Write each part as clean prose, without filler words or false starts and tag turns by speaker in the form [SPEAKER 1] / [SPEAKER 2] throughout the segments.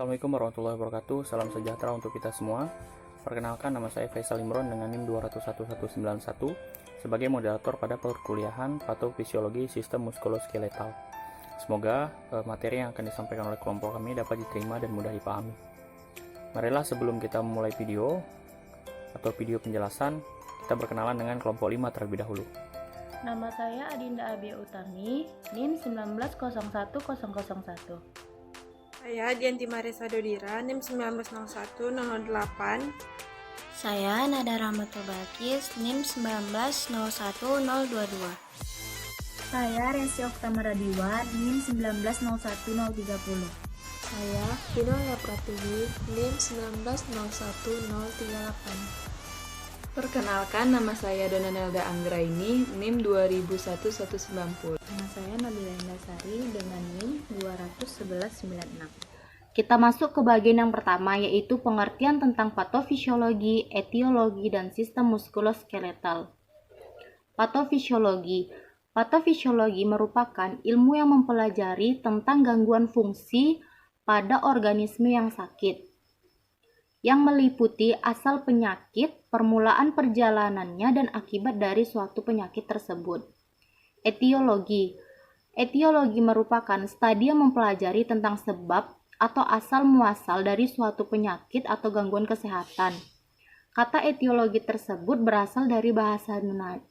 [SPEAKER 1] Assalamualaikum warahmatullahi wabarakatuh. Salam sejahtera untuk kita semua. Perkenalkan, nama saya Faisal Imron dengan NIM 201191 sebagai moderator pada perkuliahan Patofisiologi Sistem Muskuloskeletal. Semoga materi yang akan disampaikan oleh kelompok kami dapat diterima dan mudah dipahami. Marilah sebelum kita memulai video atau video penjelasan, kita berkenalan dengan kelompok 5 terlebih dahulu.
[SPEAKER 2] Nama saya Adinda Abia Utami, NIM 1901001.
[SPEAKER 3] Saya Dianti Marisa Dodira, NIM 1901008.
[SPEAKER 4] Saya Nada Rahmatul Balkis, NIM 1901022.
[SPEAKER 5] Saya Resi Oktama Radiwan, NIM 1901030.
[SPEAKER 6] Saya Vino Pratiwi, NIM 1901038.
[SPEAKER 7] Perkenalkan, nama saya Dona Nelda Anggraini, NIM 201190.
[SPEAKER 5] Nama saya Nabila Indasari dengan NIM 21196.
[SPEAKER 2] Kita masuk ke bagian yang pertama, yaitu pengertian tentang patofisiologi, etiologi, dan sistem muskuloskeletal. Patofisiologi. Patofisiologi merupakan ilmu yang mempelajari tentang gangguan fungsi pada organisme yang sakit, yang meliputi asal penyakit, permulaan perjalanannya, dan akibat dari suatu penyakit tersebut. Etiologi. Etiologi merupakan stadium mempelajari tentang sebab atau asal muasal dari suatu penyakit atau gangguan kesehatan. Kata etiologi tersebut berasal dari bahasa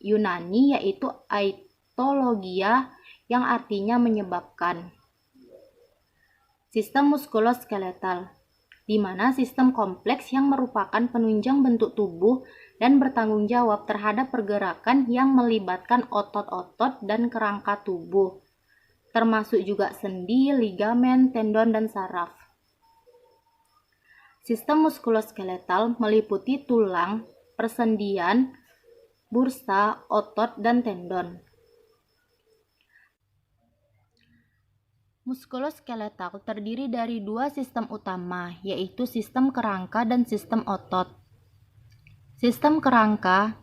[SPEAKER 2] Yunani, yaitu aitologia, yang artinya menyebabkan. Sistem muskuloskeletal, di mana sistem kompleks yang merupakan penunjang bentuk tubuh dan bertanggung jawab terhadap pergerakan yang melibatkan otot-otot dan kerangka tubuh, termasuk juga sendi, ligamen, tendon, dan saraf. Sistem muskuloskeletal meliputi tulang, persendian, bursa, otot, dan tendon. Muskuloskeletal terdiri dari dua sistem utama, yaitu sistem kerangka dan sistem otot. Sistem kerangka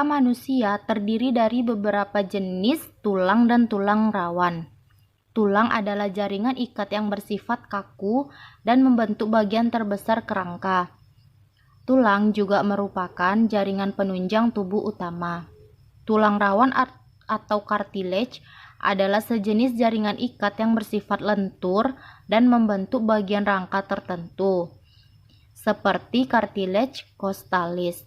[SPEAKER 2] manusia terdiri dari beberapa jenis tulang dan tulang rawan. Tulang adalah jaringan ikat yang bersifat kaku dan membentuk bagian terbesar kerangka. Tulang juga merupakan jaringan penunjang tubuh utama. Tulang rawan atau cartilage adalah sejenis jaringan ikat yang bersifat lentur dan membentuk bagian rangka tertentu, seperti cartilage costalis.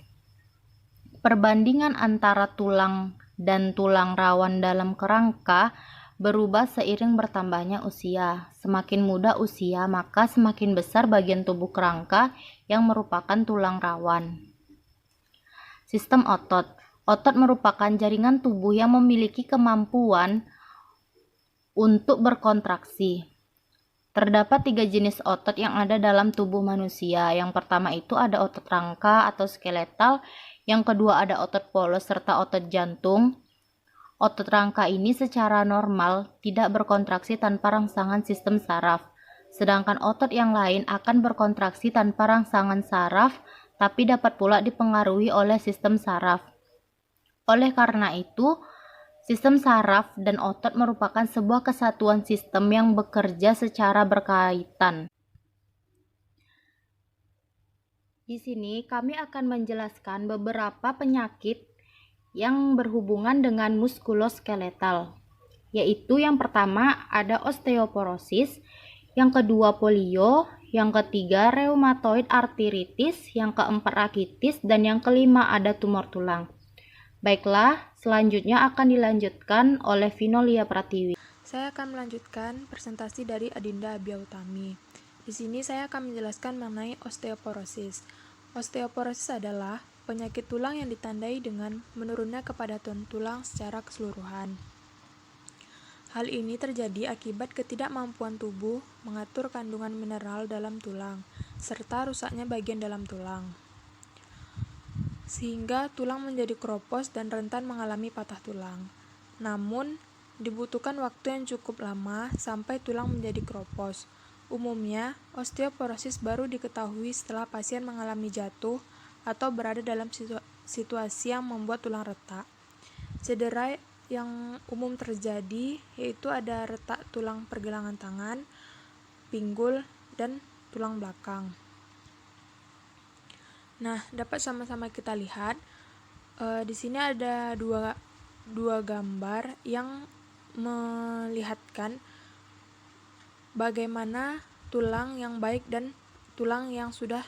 [SPEAKER 2] Perbandingan antara tulang dan tulang rawan dalam kerangka berubah seiring bertambahnya usia. Semakin muda usia, maka semakin besar bagian tubuh kerangka yang merupakan tulang rawan. Sistem otot. Otot merupakan jaringan tubuh yang memiliki kemampuan untuk berkontraksi. Terdapat 3 jenis otot yang ada dalam tubuh manusia. Yang pertama itu ada otot rangka atau skeletal, yang kedua ada otot polos serta otot jantung. Otot rangka ini secara normal tidak berkontraksi tanpa rangsangan sistem saraf, sedangkan otot yang lain akan berkontraksi tanpa rangsangan saraf, tapi dapat pula dipengaruhi oleh sistem saraf. Oleh karena itu, sistem saraf dan otot merupakan sebuah kesatuan sistem yang bekerja secara berkaitan. Di sini kami akan menjelaskan beberapa penyakit yang berhubungan dengan muskuloskeletal, yaitu yang pertama ada osteoporosis, yang kedua polio, yang ketiga rheumatoid arthritis, yang keempat rakitis, dan yang kelima ada tumor tulang. Baiklah, selanjutnya akan dilanjutkan oleh Vino Pratiwi.
[SPEAKER 6] Saya akan melanjutkan presentasi dari Adinda Abia Utami. Di sini saya akan menjelaskan mengenai osteoporosis. Osteoporosis adalah penyakit tulang yang ditandai dengan menurunnya kepadatan tulang secara keseluruhan. Hal ini terjadi akibat ketidakmampuan tubuh mengatur kandungan mineral dalam tulang, serta rusaknya bagian dalam tulang, sehingga tulang menjadi keropos dan rentan mengalami patah tulang. Namun, dibutuhkan waktu yang cukup lama sampai tulang menjadi keropos. Umumnya, osteoporosis baru diketahui setelah pasien mengalami jatuh atau berada dalam situasi yang membuat tulang retak. Cedera yang umum terjadi yaitu ada retak tulang pergelangan tangan, pinggul, dan tulang belakang. Nah, dapat sama-sama kita lihat di sini ada dua gambar yang melihatkan bagaimana tulang yang baik dan tulang yang sudah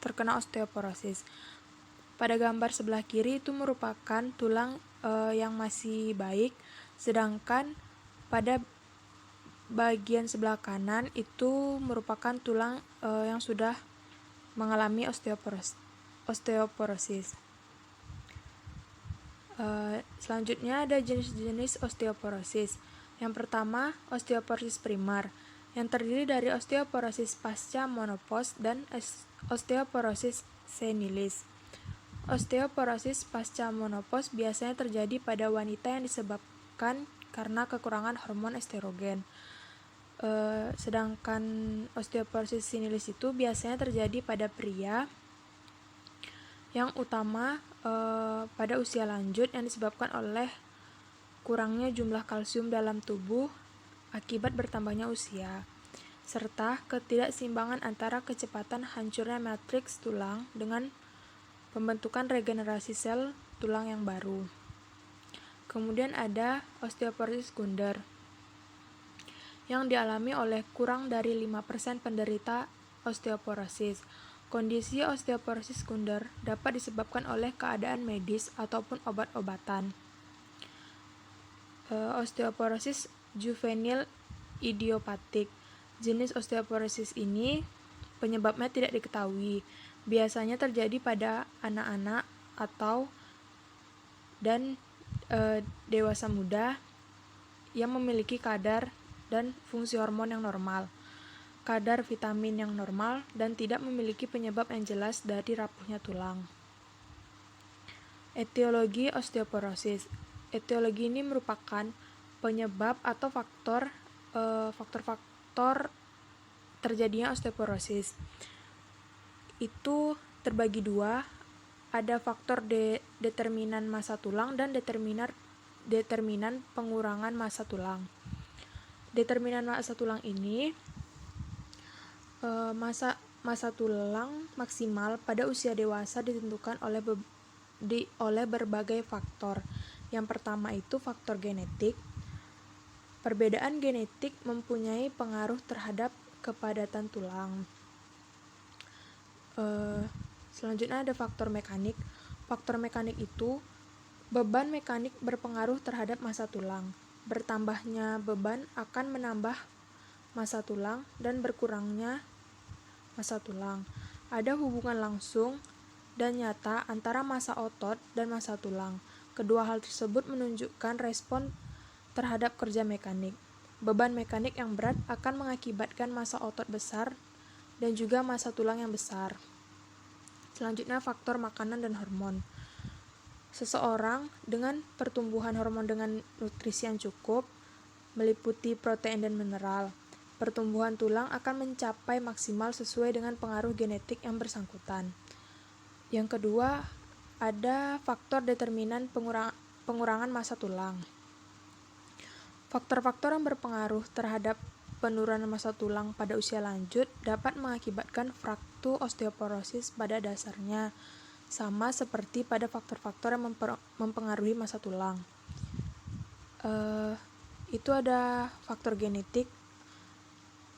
[SPEAKER 6] terkena osteoporosis. Pada gambar sebelah kiri itu merupakan tulang yang masih baik, sedangkan pada bagian sebelah kanan itu merupakan tulang yang sudah mengalami osteoporosis. Selanjutnya ada jenis-jenis osteoporosis. Yang pertama, osteoporosis primer, yang terdiri dari osteoporosis pasca menopause dan osteoporosis senilis. Osteoporosis pasca menopause biasanya terjadi pada wanita yang disebabkan karena kekurangan hormon estrogen. Sedangkan osteoporosis senilis itu biasanya terjadi pada pria yang utama pada usia lanjut yang disebabkan oleh kurangnya jumlah kalsium dalam tubuh akibat bertambahnya usia, serta ketidakseimbangan antara kecepatan hancurnya matriks tulang dengan pembentukan regenerasi sel tulang yang baru. Kemudian ada osteoporosis sekunder yang dialami oleh kurang dari 5% penderita osteoporosis. Kondisi osteoporosis sekunder dapat disebabkan oleh keadaan medis ataupun obat-obatan. Osteoporosis juvenil idiopatik. Jenis osteoporosis ini penyebabnya tidak diketahui. Biasanya terjadi pada anak-anak atau dewasa muda yang memiliki kadar dan fungsi hormon yang normal, kadar vitamin yang normal, dan tidak memiliki penyebab yang jelas dari rapuhnya tulang. Etiologi osteoporosis. Etiologi ini merupakan penyebab atau faktor-faktor terjadinya osteoporosis. Itu terbagi dua, ada faktor determinan massa tulang dan determinan pengurangan massa tulang. Determinan massa tulang ini massa tulang maksimal pada usia dewasa ditentukan oleh berbagai faktor. Yang pertama itu faktor genetik. Perbedaan genetik mempunyai pengaruh terhadap kepadatan tulang. Selanjutnya ada faktor mekanik. Faktor mekanik itu beban mekanik berpengaruh terhadap massa tulang. Bertambahnya beban akan menambah massa tulang dan berkurangnya massa tulang. Ada hubungan langsung dan nyata antara massa otot dan massa tulang. Kedua hal tersebut menunjukkan respon terhadap kerja mekanik. Beban mekanik yang berat akan mengakibatkan massa otot besar dan juga massa tulang yang besar. Selanjutnya faktor makanan dan hormon. Seseorang dengan pertumbuhan hormon dengan nutrisi yang cukup, meliputi protein dan mineral, pertumbuhan tulang akan mencapai maksimal sesuai dengan pengaruh genetik yang bersangkutan. Yang kedua, ada faktor determinan pengurangan massa tulang. Faktor-faktor yang berpengaruh terhadap penurunan massa tulang pada usia lanjut dapat mengakibatkan fraktur osteoporosis pada dasarnya, sama seperti pada faktor-faktor yang mempengaruhi massa tulang. Itu ada faktor genetik.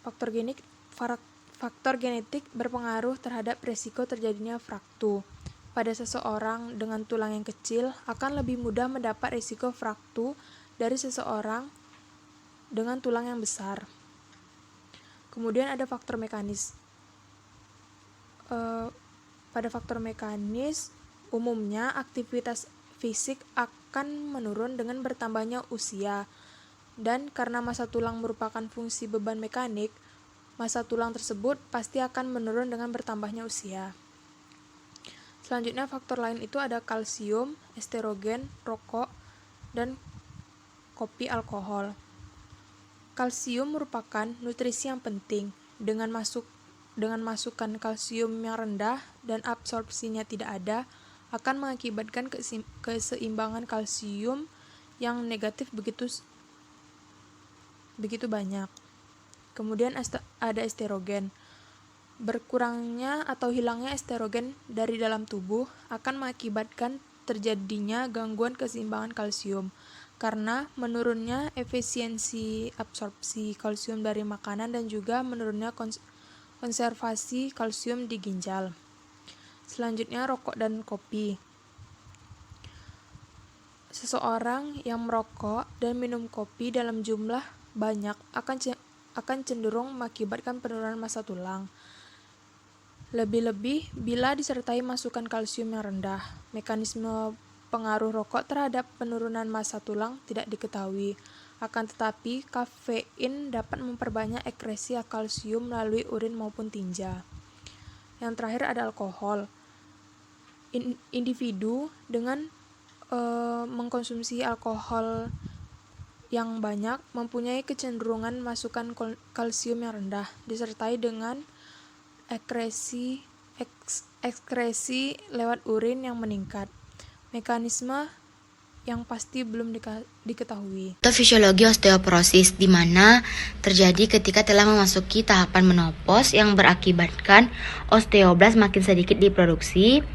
[SPEAKER 6] Faktor genetik berpengaruh terhadap resiko terjadinya fraktur. Pada seseorang dengan tulang yang kecil akan lebih mudah mendapat risiko fraktur dari seseorang dengan tulang yang besar. Kemudian ada faktor mekanis. Pada faktor mekanis, umumnya aktivitas fisik akan menurun dengan bertambahnya usia, dan karena massa tulang merupakan fungsi beban mekanik, massa tulang tersebut pasti akan menurun dengan bertambahnya usia. Selanjutnya faktor lain itu ada kalsium, estrogen, rokok, dan kopi alkohol. Kalsium merupakan nutrisi yang penting. Dengan masukan kalsium yang rendah dan absorpsinya tidak ada, akan mengakibatkan keseimbangan kalsium yang negatif begitu banyak. Kemudian ada estrogen. Berkurangnya atau hilangnya estrogen dari dalam tubuh akan mengakibatkan terjadinya gangguan keseimbangan kalsium karena menurunnya efisiensi absorpsi kalsium dari makanan dan juga menurunnya konservasi kalsium di ginjal. Selanjutnya, rokok dan kopi. Seseorang yang merokok dan minum kopi dalam jumlah banyak akan cenderung mengakibatkan penurunan massa tulang. Lebih-lebih bila disertai masukan kalsium yang rendah. Mekanisme pengaruh rokok terhadap penurunan massa tulang tidak diketahui. Akan tetapi, kafein dapat memperbanyak ekresi kalsium melalui urin maupun tinja. Yang terakhir ada alkohol. Individu dengan mengkonsumsi alkohol yang banyak mempunyai kecenderungan masukan kalsium yang rendah, disertai dengan ekskresi lewat urin yang meningkat. Mekanisme yang pasti belum diketahui.
[SPEAKER 8] Atau fisiologi osteoporosis, di mana terjadi ketika telah memasuki tahapan menopause yang berakibatkan osteoblas makin sedikit diproduksi.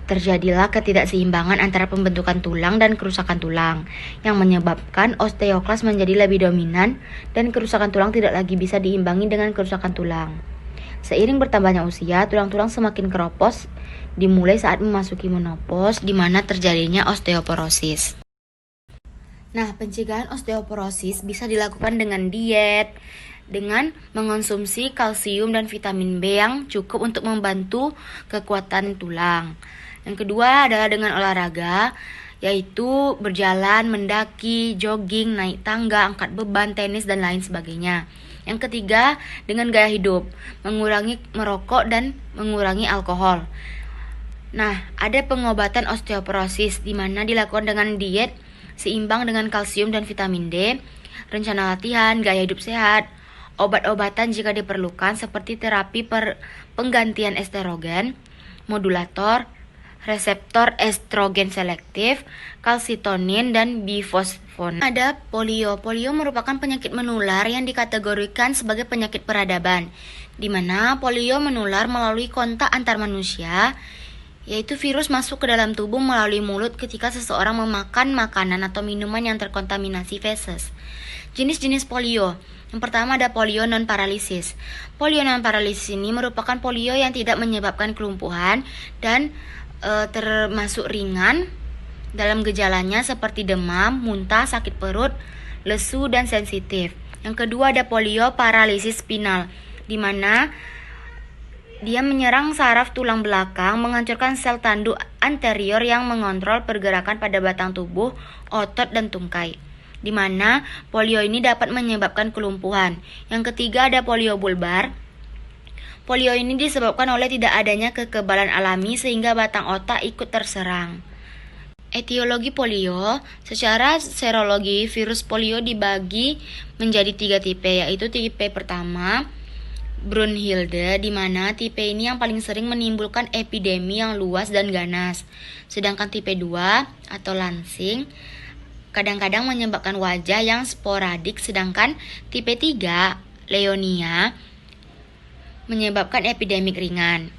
[SPEAKER 8] Terjadilah ketidakseimbangan antara pembentukan tulang dan kerusakan tulang, yang menyebabkan osteoklas menjadi lebih dominan dan kerusakan tulang tidak lagi bisa diimbangi dengan kerusakan tulang. Seiring bertambahnya usia, tulang-tulang semakin keropos dimulai saat memasuki menopause, di mana terjadinya osteoporosis. Nah, pencegahan osteoporosis bisa dilakukan dengan diet, dengan mengonsumsi kalsium dan vitamin B yang cukup untuk membantu kekuatan tulang. Yang kedua adalah dengan olahraga, yaitu berjalan, mendaki, jogging, naik tangga, angkat beban, tenis, dan lain sebagainya. Yang ketiga, dengan gaya hidup, mengurangi merokok dan mengurangi alkohol. Nah, ada pengobatan osteoporosis di mana dilakukan dengan diet seimbang dengan kalsium dan vitamin D, rencana latihan, gaya hidup sehat, obat-obatan jika diperlukan seperti terapi penggantian estrogen, modulator, reseptor estrogen selektif, kalsitonin, dan bifosfon. Ada polio. Polio merupakan penyakit menular yang dikategorikan sebagai penyakit peradaban, di mana polio menular melalui kontak antar manusia, yaitu virus masuk ke dalam tubuh melalui mulut ketika seseorang memakan makanan atau minuman yang terkontaminasi feses. Jenis-jenis polio. Yang pertama ada polio non-paralisis. Polio non-paralisis ini merupakan polio yang tidak menyebabkan kelumpuhan dan termasuk ringan dalam gejalanya seperti demam, muntah, sakit perut, lesu, dan sensitif. Yang kedua ada polio paralisis spinal, di mana dia menyerang saraf tulang belakang, menghancurkan sel tanduk anterior yang mengontrol pergerakan pada batang tubuh, otot, dan tungkai, di mana polio ini dapat menyebabkan kelumpuhan. Yang ketiga ada polio bulbar. Polio ini disebabkan oleh tidak adanya kekebalan alami sehingga batang otak ikut terserang. Etiologi polio. Secara serologi, virus polio dibagi menjadi 3 tipe, yaitu tipe pertama, Brunhilde, di mana tipe ini yang paling sering menimbulkan epidemi yang luas dan ganas. Sedangkan tipe 2 atau Lansing kadang-kadang menyebabkan wajah yang sporadik, sedangkan tipe 3, Leonia, menyebabkan epidemik ringan.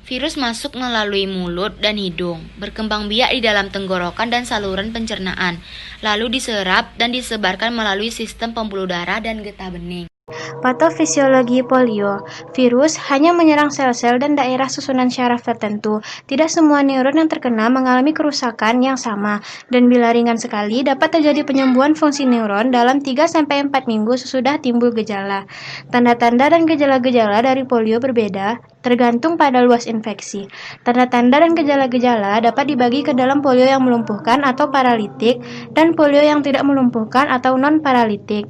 [SPEAKER 8] Virus masuk melalui mulut dan hidung, berkembang biak di dalam tenggorokan dan saluran pencernaan, lalu diserap dan disebarkan melalui sistem pembuluh darah dan getah bening.
[SPEAKER 9] Patofisiologi polio. Virus hanya menyerang sel-sel dan daerah susunan syaraf tertentu. Tidak semua neuron yang terkena mengalami kerusakan yang sama, dan bila ringan sekali dapat terjadi penyembuhan fungsi neuron dalam 3-4 minggu sesudah timbul gejala. Tanda-tanda dan gejala-gejala dari polio berbeda tergantung pada luas infeksi. Tanda-tanda dan gejala-gejala dapat dibagi ke dalam polio yang melumpuhkan atau paralitik dan polio yang tidak melumpuhkan atau non-paralitik.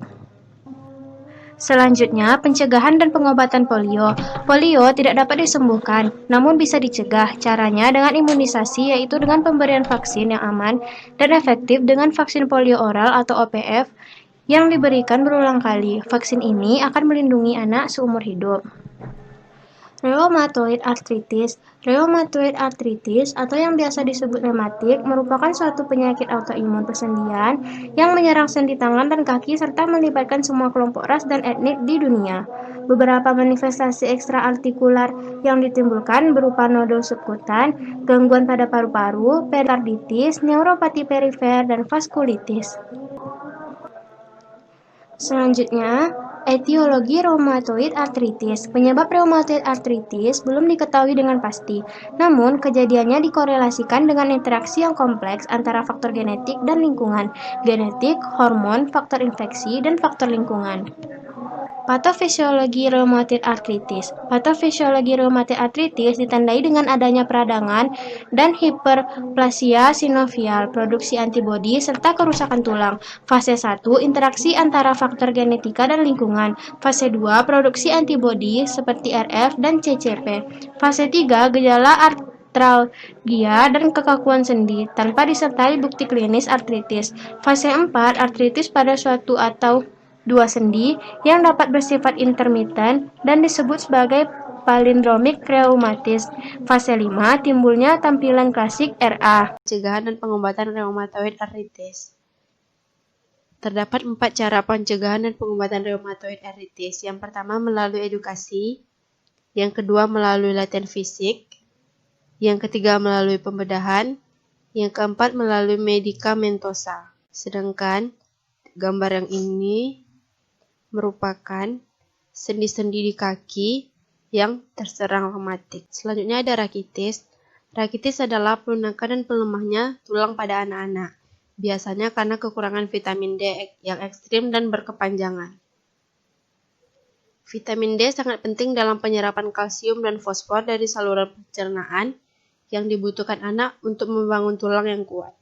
[SPEAKER 9] Selanjutnya, pencegahan dan pengobatan polio. Polio tidak dapat disembuhkan, namun bisa dicegah. Caranya dengan imunisasi, yaitu dengan pemberian vaksin yang aman dan efektif dengan vaksin polio oral atau OPV yang diberikan berulang kali. Vaksin ini akan melindungi anak seumur hidup. Rheumatoid arthritis. Rheumatoid arthritis atau yang biasa disebut rematik merupakan suatu penyakit autoimun persendian yang menyerang sendi tangan dan kaki serta melibatkan semua kelompok ras dan etnik di dunia. Beberapa manifestasi ekstraartikular yang ditimbulkan berupa nodul subkutan, gangguan pada paru-paru, perikarditis, neuropati perifer, dan vaskulitis. Selanjutnya, etiologi rheumatoid arthritis. Penyebab rheumatoid arthritis belum diketahui dengan pasti, namun kejadiannya dikorelasikan dengan interaksi yang kompleks antara faktor genetik dan lingkungan, genetik, hormon, faktor infeksi, dan faktor lingkungan. Patofisiologi rheumatoid arthritis. Patofisiologi rheumatoid arthritis ditandai dengan adanya peradangan dan hiperplasia sinovial, produksi antibodi, serta kerusakan tulang. Fase 1, interaksi antara faktor genetika dan lingkungan. Fase 2, produksi antibodi seperti RF dan CCP. Fase 3, gejala artralgia dan kekakuan sendi tanpa disertai bukti klinis artritis. Fase 4, artritis pada suatu atau dua sendi yang dapat bersifat intermiten dan disebut sebagai palindromik reumatis. Fase 5, timbulnya tampilan klasik RA.
[SPEAKER 10] Pencegahan dan pengobatan rheumatoid arthritis. Terdapat 4 cara pencegahan dan pengobatan rheumatoid arthritis. Yang pertama melalui edukasi, yang kedua melalui latihan fisik, yang ketiga melalui pembedahan, yang keempat melalui medikamentosa. Sedangkan gambar yang ini merupakan sendi-sendi di kaki yang terserang reumatik. Selanjutnya ada rakitis. Rakitis adalah pelunakan dan pelemahnya tulang pada anak-anak, biasanya karena kekurangan vitamin D yang ekstrim dan berkepanjangan. Vitamin D sangat penting dalam penyerapan kalsium dan fosfor dari saluran pencernaan yang dibutuhkan anak untuk membangun tulang yang kuat.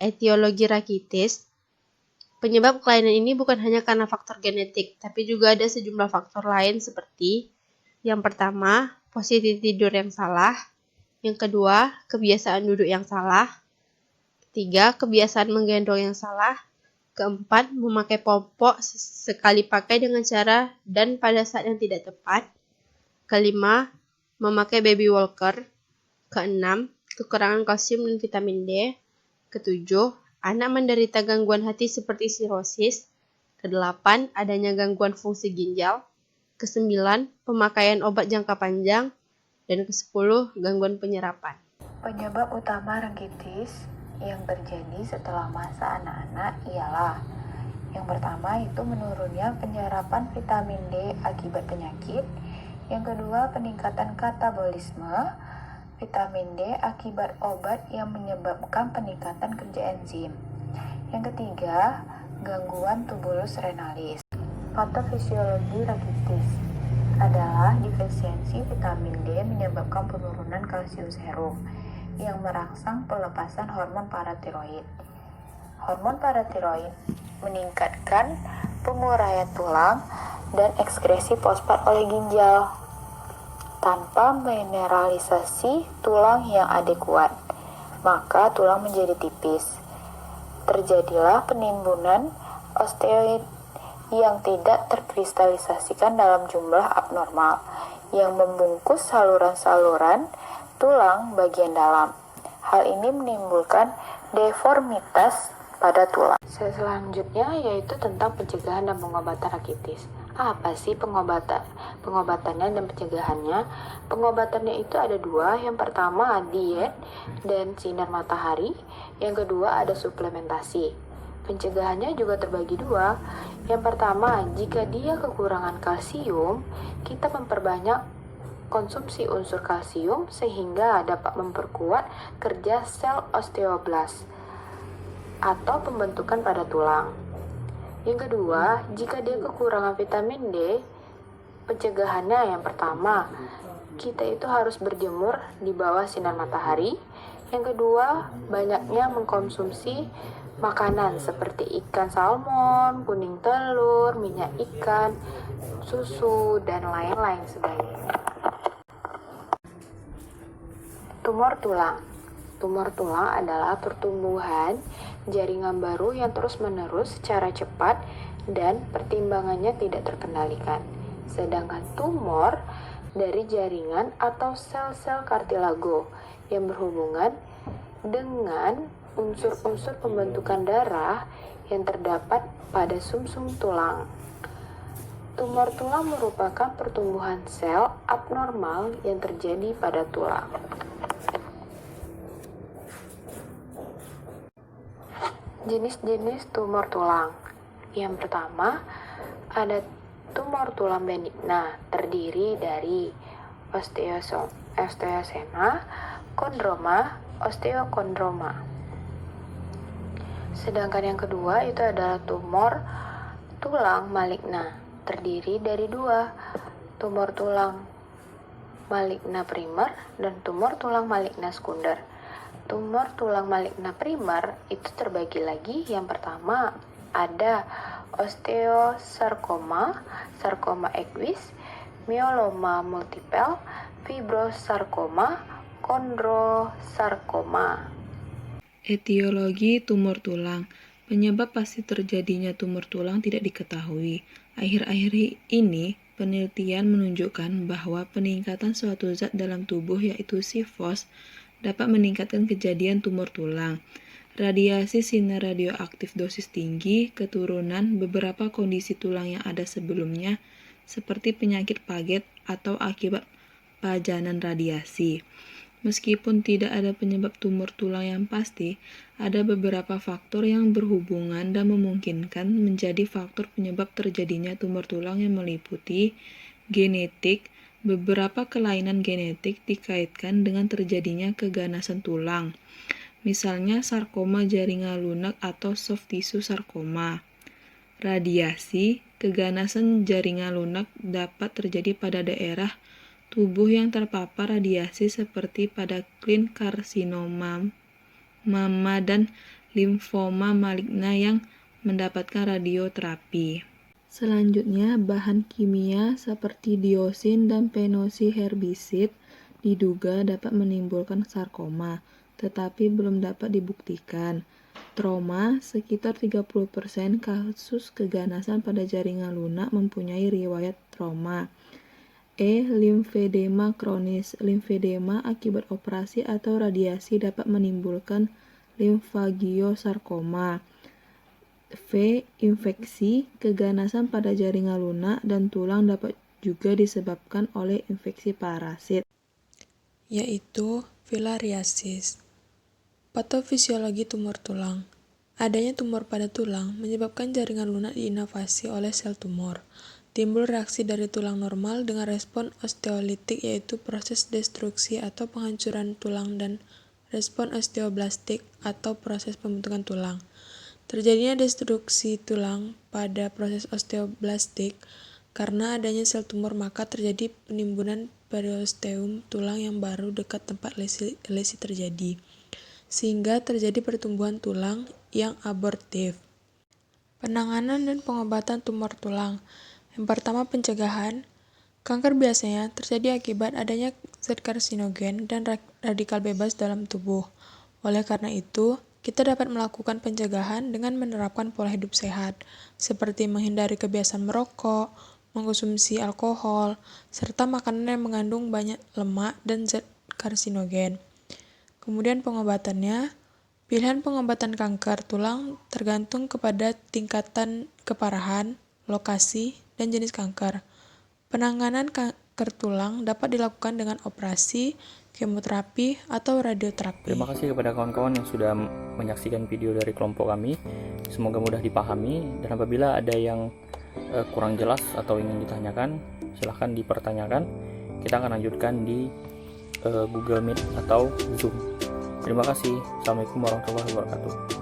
[SPEAKER 10] Etiologi rakitis. Penyebab kelainan ini bukan hanya karena faktor genetik, tapi juga ada sejumlah faktor lain seperti yang pertama, posisi tidur yang salah, yang kedua, kebiasaan duduk yang salah, ketiga, kebiasaan menggendong yang salah, keempat, memakai popok sekali pakai dengan cara dan pada saat yang tidak tepat, kelima, memakai baby walker, keenam, kekurangan kalsium dan vitamin D, ketujuh, anak menderita gangguan hati seperti sirosis. Kedelapan, adanya gangguan fungsi ginjal. Kesembilan, pemakaian obat jangka panjang. Dan kesepuluh, gangguan penyerapan.
[SPEAKER 5] Penyebab utama rakitis yang terjadi setelah masa anak-anak ialah yang pertama itu menurunnya penyerapan vitamin D akibat penyakit. Yang kedua, peningkatan katabolisme vitamin D akibat obat yang menyebabkan peningkatan kerja enzim. Yang ketiga, gangguan tubulus renalis. Patofisiologi rakitis adalah defisiensi vitamin D menyebabkan penurunan kalsium serum yang merangsang pelepasan hormon paratiroid. Hormon paratiroid meningkatkan penguraian tulang dan ekskresi fosfat oleh ginjal tanpa mineralisasi tulang yang adekuat, maka tulang menjadi tipis. Terjadilah penimbunan osteoid yang tidak terkristalisasikan dalam jumlah abnormal, yang membungkus saluran-saluran tulang bagian dalam. Hal ini menimbulkan deformitas pada tulang. Selanjutnya yaitu tentang pencegahan dan pengobatan rakitis. Apa sih pengobatannya dan pencegahannya? Pengobatannya itu ada dua. Yang pertama diet dan sinar matahari. Yang kedua ada suplementasi. Pencegahannya juga terbagi dua. Yang pertama, jika dia kekurangan kalsium, kita memperbanyak konsumsi unsur kalsium sehingga dapat memperkuat kerja sel osteoblas atau pembentukan pada tulang. Yang kedua, jika dia kekurangan vitamin D, pencegahannya yang pertama, kita itu harus berjemur di bawah sinar matahari. Yang kedua, banyaknya mengkonsumsi makanan seperti ikan salmon, kuning telur, minyak ikan, susu, dan lain-lain sebagainya. Tumor tulang. Tumor tulang adalah pertumbuhan jaringan baru yang terus-menerus secara cepat dan pertimbangannya tidak terkendalikan. Sedangkan tumor dari jaringan atau sel-sel kartilago yang berhubungan dengan unsur-unsur pembentukan darah yang terdapat pada sumsum tulang. Tumor tulang merupakan pertumbuhan sel abnormal yang terjadi pada tulang. Jenis-jenis tumor tulang. Yang pertama, ada tumor tulang benigna terdiri dari osteosena, kondroma, osteokondroma. Sedangkan yang kedua itu adalah tumor tulang maligna terdiri dari dua, tumor tulang maligna primer dan tumor tulang maligna sekunder. Tumor tulang maligna primer itu terbagi lagi. Yang pertama ada osteosarkoma, sarkoma equus, myeloma multiple, fibrosarkoma, kondrosarkoma.
[SPEAKER 6] Etiologi tumor tulang. Penyebab pasti terjadinya tumor tulang tidak diketahui. Akhir-akhir ini, penelitian menunjukkan bahwa peningkatan suatu zat dalam tubuh yaitu sifos dapat meningkatkan kejadian tumor tulang. Radiasi sinar radioaktif dosis tinggi, keturunan beberapa kondisi tulang yang ada sebelumnya, seperti penyakit Paget atau akibat pajanan radiasi. Meskipun tidak ada penyebab tumor tulang yang pasti, ada beberapa faktor yang berhubungan dan memungkinkan menjadi faktor penyebab terjadinya tumor tulang yang meliputi genetik. Beberapa kelainan genetik dikaitkan dengan terjadinya keganasan tulang, misalnya sarkoma jaringan lunak atau soft tissue sarkoma. Radiasi, keganasan jaringan lunak dapat terjadi pada daerah tubuh yang terpapar radiasi seperti pada klin karsinoma mama dan limfoma maligna yang mendapatkan radioterapi. Selanjutnya, bahan kimia seperti diosin dan penoxyherbicide diduga dapat menimbulkan sarkoma, tetapi belum dapat dibuktikan. Trauma, sekitar 30% kasus keganasan pada jaringan lunak mempunyai riwayat trauma. Limfedema kronis. Limfedema akibat operasi atau radiasi dapat menimbulkan limfagiosarkoma. Infeksi, keganasan pada jaringan lunak dan tulang dapat juga disebabkan oleh infeksi parasit, yaitu filariasis. Patofisiologi tumor tulang. Adanya tumor pada tulang menyebabkan jaringan lunak diinvasi oleh sel tumor. Timbul reaksi dari tulang normal dengan respon osteolitik, yaitu proses destruksi atau penghancuran tulang, dan respon osteoblastik atau proses pembentukan tulang. Terjadinya destruksi tulang pada proses osteoblastik karena adanya sel tumor, maka terjadi penimbunan periosteum tulang yang baru dekat tempat lesi terjadi, sehingga terjadi pertumbuhan tulang yang abortif. Penanganan dan pengobatan tumor tulang. Yang pertama, pencegahan. Kanker biasanya terjadi akibat adanya zat karsinogen dan radikal bebas dalam tubuh. Oleh karena itu, kita dapat melakukan pencegahan dengan menerapkan pola hidup sehat, seperti menghindari kebiasaan merokok, mengkonsumsi alkohol, serta makanan yang mengandung banyak lemak dan zat karsinogen. Kemudian pengobatannya, pilihan pengobatan kanker tulang tergantung kepada tingkatan keparahan, lokasi, dan jenis kanker. Penanganan kanker tulang dapat dilakukan dengan operasi, kemoterapi, atau radioterapi.
[SPEAKER 1] Terima kasih kepada kawan-kawan yang sudah menyaksikan video dari kelompok kami. Semoga mudah dipahami, dan apabila ada yang kurang jelas atau ingin ditanyakan, silahkan dipertanyakan. Kita akan lanjutkan di Google Meet atau Zoom. Terima kasih. Assalamualaikum warahmatullahi wabarakatuh.